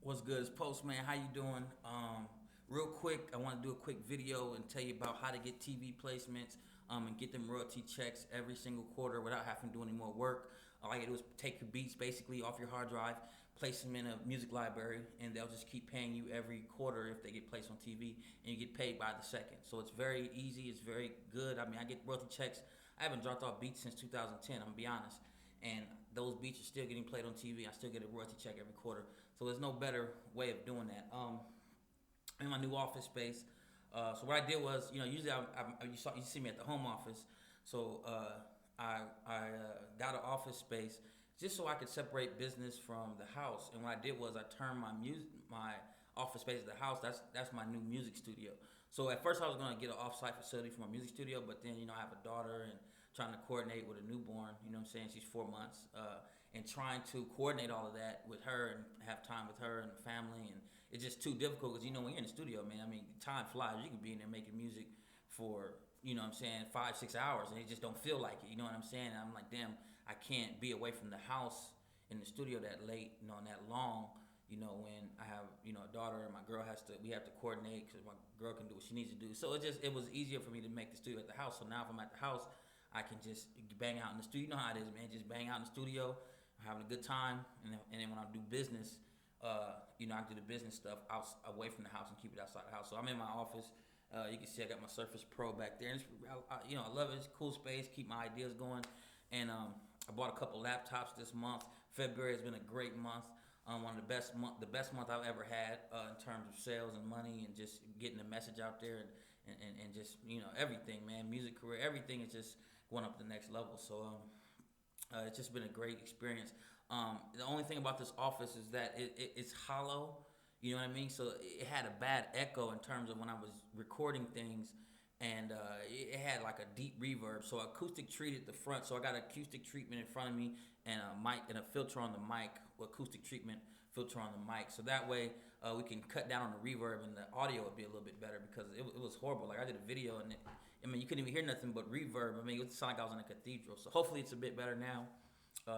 What's good? It's Postman. How you doing? Real quick, I want to do a quick video and tell you about how to get TV placements and get them royalty checks every single quarter without having to do any more work. All you gotta do is take your beats basically off your hard drive, place them in a music library, and they'll just keep paying you every quarter if they get placed on TV, and you get paid by the second. So it's very easy. It's very good. I mean, I get royalty checks. I haven't dropped off beats since 2010. I'm gonna be honest, and those beats are still getting played on TV. I still get a royalty check every quarter. So there's no better way of doing that. In my new office space, so what I did was, usually you see me at the home office. So I got an office space just so I could separate business from the house. And what I did was I turned my office space at the house. That's my new music studio. So at first I was gonna get an off-site facility for my music studio, but then I have a daughter and trying to coordinate with a newborn. You know what I'm saying? She's 4 months, and trying to coordinate all of that with her and have time with her and the family, and it's just too difficult because when you're in the studio, man, I mean, time flies. You can be in there making music for 5-6 hours, and it just don't feel like it. You know what I'm saying? And I'm like, damn, I can't be away from the house in the studio that late, and that long. When I have a daughter and my girl we have to coordinate because my girl can do what she needs to do. So it was easier for me to make the studio at the house. So now if I'm at the house, I can just bang out in the studio. You know how it is, man. Just bang out in the studio, having a good time, and then when I do business, I do the business stuff away from the house and keep it outside the house. So I'm in my office. You can see I got my Surface Pro back there, and I love it. It's a cool space. Keep my ideas going, and I bought a couple laptops this month. February has been a great month. One of the best month I've ever had in terms of sales and money and just getting the message out there and just everything, man. Music career, everything is just going up to the next level. So it's just been a great experience. The only thing about this office is that it's hollow. You know what I mean? So it had a bad echo in terms of when I was recording things, and it had like a deep reverb. So acoustic treated the front. So I got acoustic treatment in front of me and a mic and a filter on the mic, acoustic treatment filter on the mic. So that way we can cut down on the reverb and the audio would be a little bit better because it was horrible. Like I did a video and you couldn't even hear nothing but reverb. I mean, it sounded like I was in a cathedral. So hopefully it's a bit better now.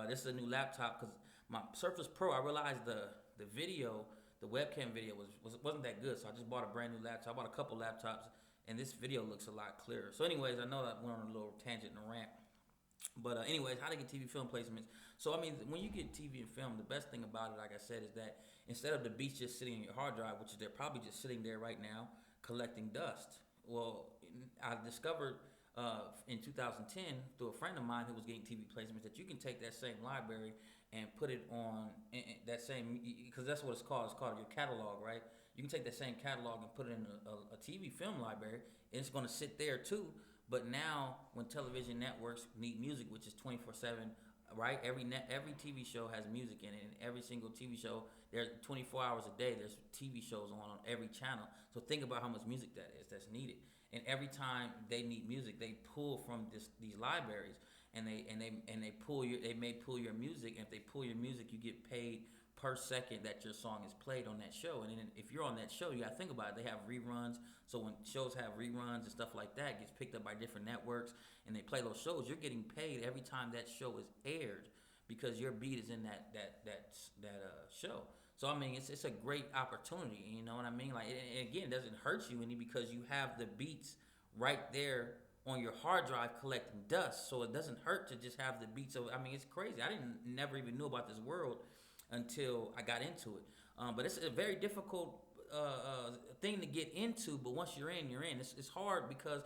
This is a new laptop because my Surface Pro, I realized the video, the webcam video wasn't that good. So I just bought a brand new laptop. I bought a couple laptops, and this video looks a lot clearer. So anyways, I know that I went on a little tangent and a rant. But anyways, how to get TV film placements. So I mean, when you get TV and film, the best thing about it, like I said, is that instead of the beats just sitting in your hard drive, which they're probably just sitting there right now collecting dust. Well, I discovered in 2010 through a friend of mine who was getting TV placements that you can take that same library and put it on that same, because that's what it's called. It's called your catalog, right? You can take that same catalog and put it in a TV film library, and it's going to sit there too. But now, when television networks need music, which is 24/7, right? Every TV show has music in it, and every single TV show, there's 24 hours a day. There's TV shows on every channel. So think about how much music that's needed. And every time they need music, they pull from these libraries, and they may pull your music. And if they pull your music, you get paid per second that your song is played on that show. And then if you're on that show, you gotta think about it. They have reruns. So when shows have reruns and stuff like that, it gets picked up by different networks, and they play those shows. You're getting paid every time that show is aired because your beat is in that show. So I mean, it's a great opportunity. You know what I mean? Like, and again, it doesn't hurt you any because you have the beats right there on your hard drive collecting dust. So it doesn't hurt to just have the beats. So I mean, it's crazy. I never even knew about this world until I got into it. But it's a very difficult thing to get into. But once you're in, you're in. It's hard because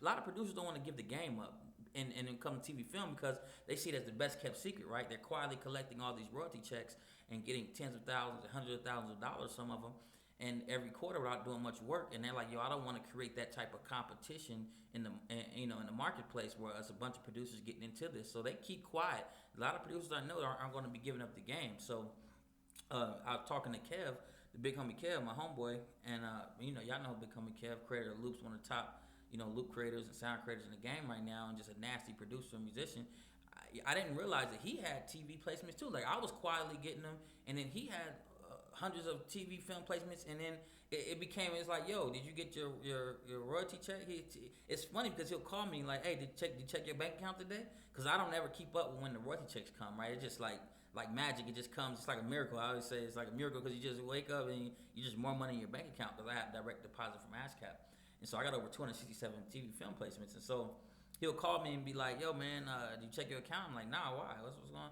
a lot of producers don't want to give the game up and then come to TV film because they see it as the best kept secret, right? They're quietly collecting all these royalty checks and getting tens of thousands, hundreds of thousands of dollars, some of them, and every quarter without doing much work. And they're like, yo, I don't want to create that type of competition in the marketplace where it's a bunch of producers getting into this. So they keep quiet. A lot of producers I know aren't going to be giving up the game. So I was talking to Kev, the big homie Kev, my homeboy, and y'all know big homie Kev, creator of Loops, one of the top loop creators and sound creators in the game right now, and just a nasty producer and musician. I didn't realize that he had TV placements too. Like I was quietly getting them, and then he had hundreds of TV film placements, and then it's like, yo, did you get your royalty check? It's funny because he'll call me like, hey, did you check your bank account today? Because I don't ever keep up with when the royalty checks come, right? It's just like like magic. It just comes. It's like a miracle. I always say it's like a miracle because you just wake up and you just more money in your bank account because I have direct deposit from ASCAP. And so I got over 267 TV film placements. And so he'll call me and be like, "Yo, man, did you check your account?" I'm like, "Nah, why? What's going on?"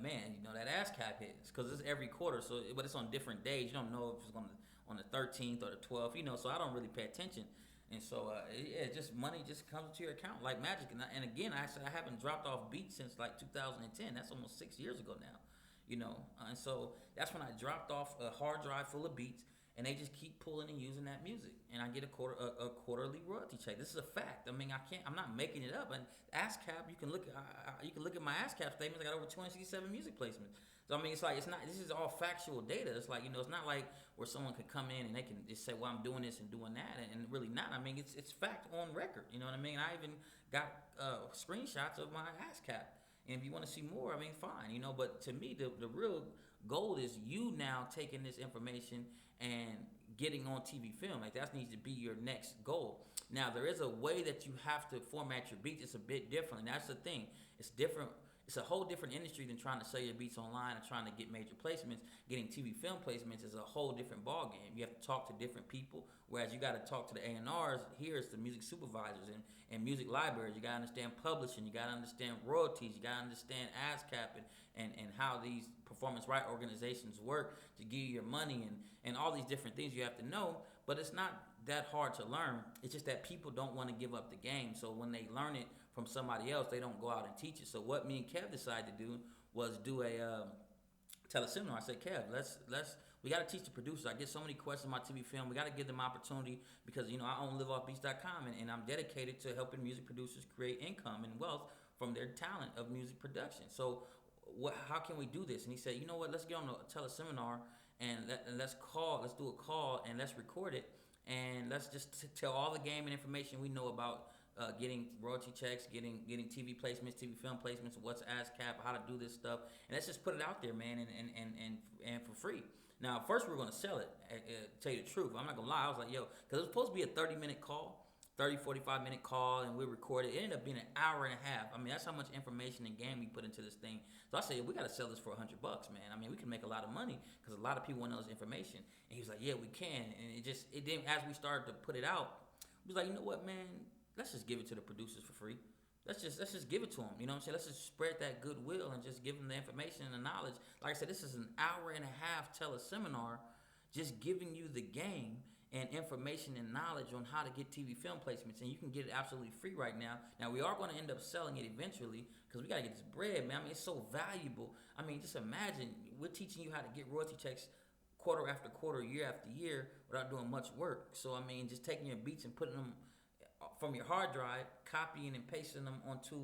Man, you know that ASCAP hits because it's every quarter. So, but it's on different days. You don't know if it's going to on the 13th or the 12th. You know, so I don't really pay attention. And so, yeah, just money just comes to your account like magic. And again, I said I haven't dropped off beats since like 2010. That's almost 6 years ago now. You know, and so that's when I dropped off a hard drive full of beats, and they just keep pulling and using that music, and I get a quarterly royalty check. This is a fact. I mean, I'm not making it up. And ASCAP, you can look at my ASCAP statements. I got over 267 music placements. So I mean, it's like it's not. This is all factual data. It's like it's not like where someone could come in and they can just say, "Well, I'm doing this and doing that," and really not. I mean, it's fact on record. You know what I mean? I even got screenshots of my ASCAP. And if you want to see more, I mean, fine, But to me, the real goal is you now taking this information and getting on TV film. Like that needs to be your next goal. Now, there is a way that you have to format your beats. It's a bit different. And that's the thing. It's different. It's a whole different industry than trying to sell your beats online and trying to get major placements. Getting TV film placements is a whole different ball game. You have to talk to different people, whereas you got to talk to the A&Rs. Here it's the music supervisors and music libraries. You got to understand publishing. You got to understand royalties. You got to understand ASCAP and how these performance right organizations work to give you your money and all these different things you have to know. But it's not that hard to learn. It's just that people don't want to give up the game. So when they learn it from somebody else, they don't go out and teach it. So what me and Kev decided to do was do a teleseminar. I said, Kev, we got to teach the producers. I get so many questions about TV film. We got to give them opportunity because I own liveoffbeats.com and I'm dedicated to helping music producers create income and wealth from their talent of music production. So how can we do this? And he said, you know what? Let's get on a teleseminar and let's do a call and let's record it and let's just tell all the game and information we know about getting royalty checks, getting TV placements, TV film placements, what's ASCAP, how to do this stuff, and let's just put it out there, man, and for free. Now, first we were gonna sell it. Tell you the truth, I'm not gonna lie. I was like, yo, because it was supposed to be a 30-minute call, 45-minute call, and we recorded. It ended up being an hour and a half. I mean, that's how much information and game we put into this thing. So I said, we gotta sell this for $100, man. I mean, we can make a lot of money because a lot of people want to know this information. And he was like, yeah, we can. And it didn't. As we started to put it out, we was like, you know what, man? Let's just give it to the producers for free. Let's just give it to them. You know what I'm saying? Let's just spread that goodwill and just give them the information and the knowledge. Like I said, this is an hour and a half teleseminar just giving you the game and information and knowledge on how to get TV film placements. And you can get it absolutely free right now. Now, we are going to end up selling it eventually because we got to get this bread, man. I mean, it's so valuable. I mean, just imagine we're teaching you how to get royalty checks quarter after quarter, year after year without doing much work. So, I mean, just taking your beats and putting them from your hard drive, copying and pasting them onto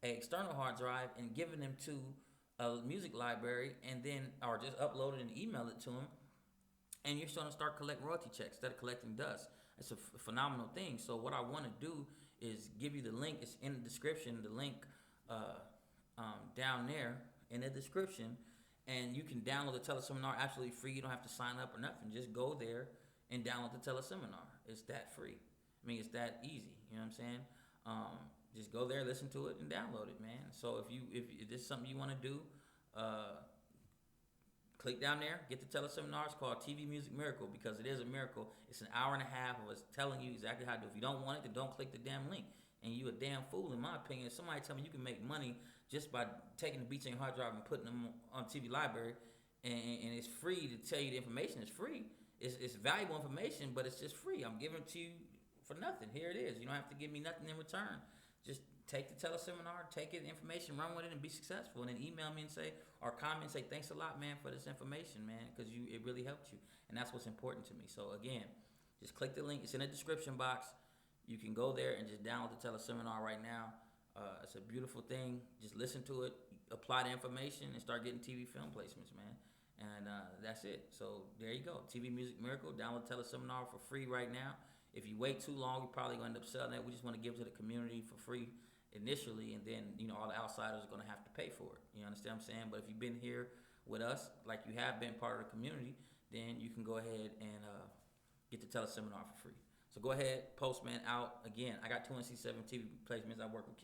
an external hard drive and giving them to a music library and then or just upload it and email it to them, and you're going to start collecting royalty checks instead of collecting dust. It's a phenomenal thing. So what I want to do is give you the link. It's in the description, the link down there in the description, and you can download the teleseminar absolutely free. You don't have to sign up or nothing. Just go there and download the teleseminar. It's that free. I mean, it's that easy. You know what I'm saying? Just go there, listen to it, and download it, man. So if this is something you want to do, click down there, get the teleseminar. It's called TV Music Miracle because it is a miracle. It's an hour and a half of us telling you exactly how to do it. If you don't want it, then don't click the damn link. And you a damn fool, in my opinion. If somebody tell me you can make money just by taking the beats in your hard drive and putting them on TV library, and it's free to tell you the information. It's free. It's valuable information, but it's just free. I'm giving it to you for nothing. Here it is. You don't have to give me nothing in return. Just take the teleseminar, take it, information, run with it, and be successful. And then email me and say, or comment, say, thanks a lot, man, for this information, man, because it really helped you. And that's what's important to me. So again, just click the link. It's in the description box. You can go there and just download the teleseminar right now. It's a beautiful thing. Just listen to it, apply the information, and start getting TV film placements, man. And that's it. So there you go. TV Music Miracle. Download the teleseminar for free right now. If you wait too long, you're probably going to end up selling it. We just want to give it to the community for free initially, and then all the outsiders are going to have to pay for it. You understand what I'm saying? But if you've been here with us, like you have been part of the community, then you can go ahead and get the teleseminar for free. So go ahead, Postman out. Again, I got 267 TV placements. I work with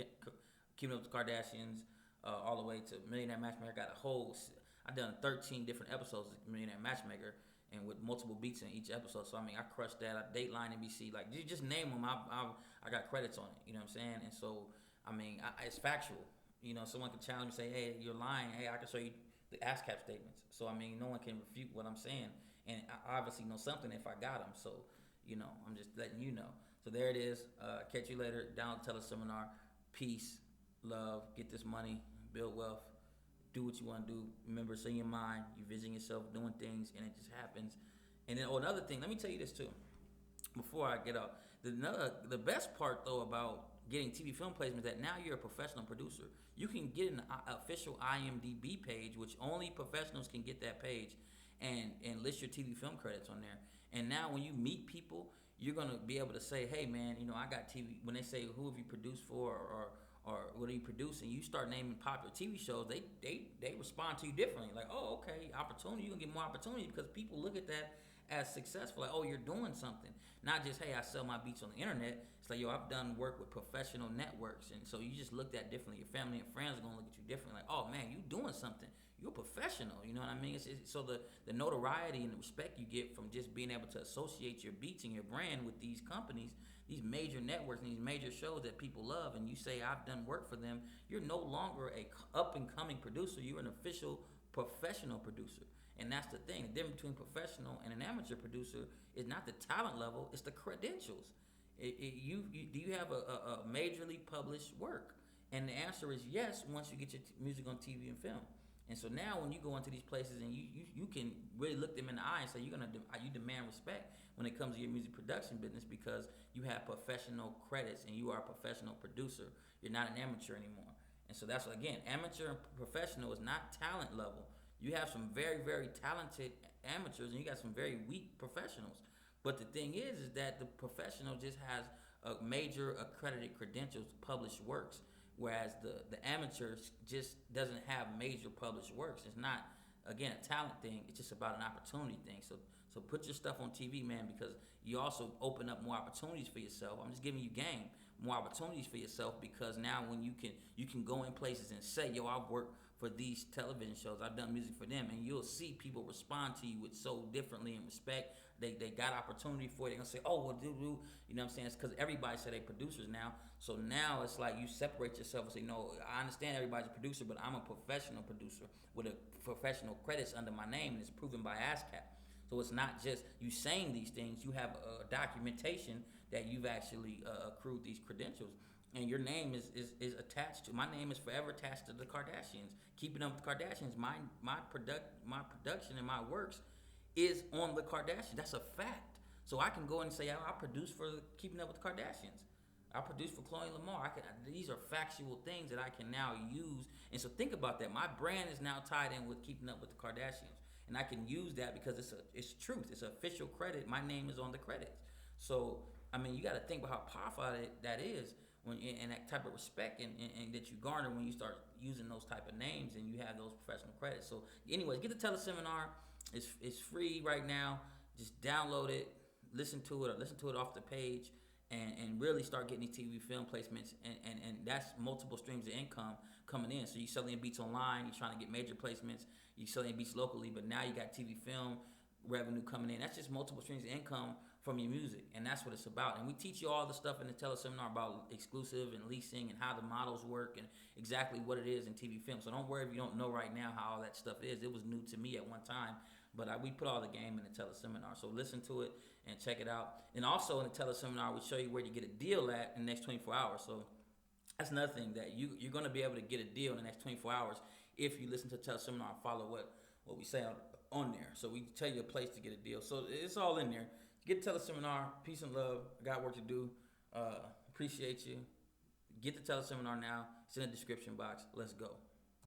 Keeping Up with the Kardashians all the way to Millionaire Matchmaker. I I done 13 different episodes of Millionaire Matchmaker, and with multiple beats in each episode. So I mean, I crushed that. I Dateline, NBC, like you just name them. I got credits on it. You know what I'm saying? And so I mean, it's factual. You know, someone can challenge me, say, "Hey, you're lying." Hey, I can show you the ASCAP statements. So I mean, no one can refute what I'm saying, and I obviously know something if I got them. So you know, I'm just letting you know. So there it is. Catch you later. Down teleseminar. Peace, love. Get this money. Build wealth. Do what you want to do. Remember, it's in your mind. You vision yourself doing things, and it just happens. And then, another thing. Let me tell you this too. Before I get up, the best part though about getting TV film placement is that now you're a professional producer. You can get an official IMDb page, which only professionals can get that page, and list your TV film credits on there. And now when you meet people, you're gonna be able to say, hey man, you know, I got TV. When they say who have you produced for, or what are you producing, you start naming popular TV shows, they respond to you differently. Like, oh, okay, opportunity, you're gonna get more opportunity because people look at that as successful. Like, oh, you're doing something. Not just, hey, I sell my beats on the internet. It's like, yo, I've done work with professional networks. And so you just looked at differently. Your family and friends are gonna look at you differently. Like, oh man, you doing something. You're a professional. You know what I mean? So the notoriety and the respect you get from just being able to associate your beats and your brand with these companies, these major networks and these major shows that people love, and you say I've done work for them, you're no longer a up and coming producer. You're an official professional producer. And that's the thing. The difference between professional and an amateur producer is not the talent level; it's the credentials. Do you have a majorly published work? And the answer is yes. Once you get your music on TV and film. And so now when you go into these places and you can really look them in the eye and say you demand respect when it comes to your music production business because you have professional credits and you are a professional producer. You're not an amateur anymore. And so that's, again, amateur and professional is not talent level. You have some very, very talented amateurs and you got some very weak professionals. But the thing is that the professional just has a major accredited credentials, published works. Whereas the amateur just doesn't have major published works. It's not, again, a talent thing. It's just about an opportunity thing. So put your stuff on TV, man, because you also open up more opportunities for yourself. I'm just giving you game, more opportunities for yourself because now when you can go in places and say, yo, I've worked for these television shows. I've done music for them, and you'll see people respond to you with so differently and respect. They got opportunity for it. They're gonna say, oh, well, you know what I'm saying? It's because everybody said they producers now. So now it's like you separate yourself and say, no, I understand everybody's a producer, but I'm a professional producer with a professional credits under my name, and it's proven by ASCAP. So it's not just you saying these things. You have a documentation that you've actually accrued these credentials. And your name is attached to, my name is forever attached to the Kardashians. Keeping Up with the Kardashians, my production and my works is on the Kardashians. That's a fact. So I can go and say, I produce for Keeping Up with the Kardashians. I produce for Chloe Lamar. These are factual things that I can now use. And so think about that. My brand is now tied in with Keeping Up with the Kardashians. And I can use that because it's truth. It's an official credit. My name is on the credits. So, I mean, you got to think about how powerful that is. And that type of respect and that you garner when you start using those type of names and you have those professional credits. So anyways, get the teleseminar. It's free right now. Just download it, listen to it, or listen to it off the page, and really start getting these TV film placements. And that's multiple streams of income coming in. So you're selling beats online, you're trying to get major placements, you're selling beats locally, but now you got TV film revenue coming in. That's just multiple streams of income from your music, and that's what it's about. And we teach you all the stuff in the teleseminar about exclusive and leasing and how the models work and exactly what it is in TV film. So don't worry if you don't know right now how all that stuff is. It was new to me at one time, but we put all the game in the teleseminar. So listen to it and check it out. And also in the teleseminar, we show you where to get a deal at in the next 24 hours. So that's another thing that you're going to be able to get a deal in the next 24 hours if you listen to the teleseminar and follow what we say on there. So we tell you a place to get a deal. So it's all in there. Get the teleseminar. Peace and love. I got work to do. Appreciate you. Get the teleseminar now. It's in the description box. Let's go.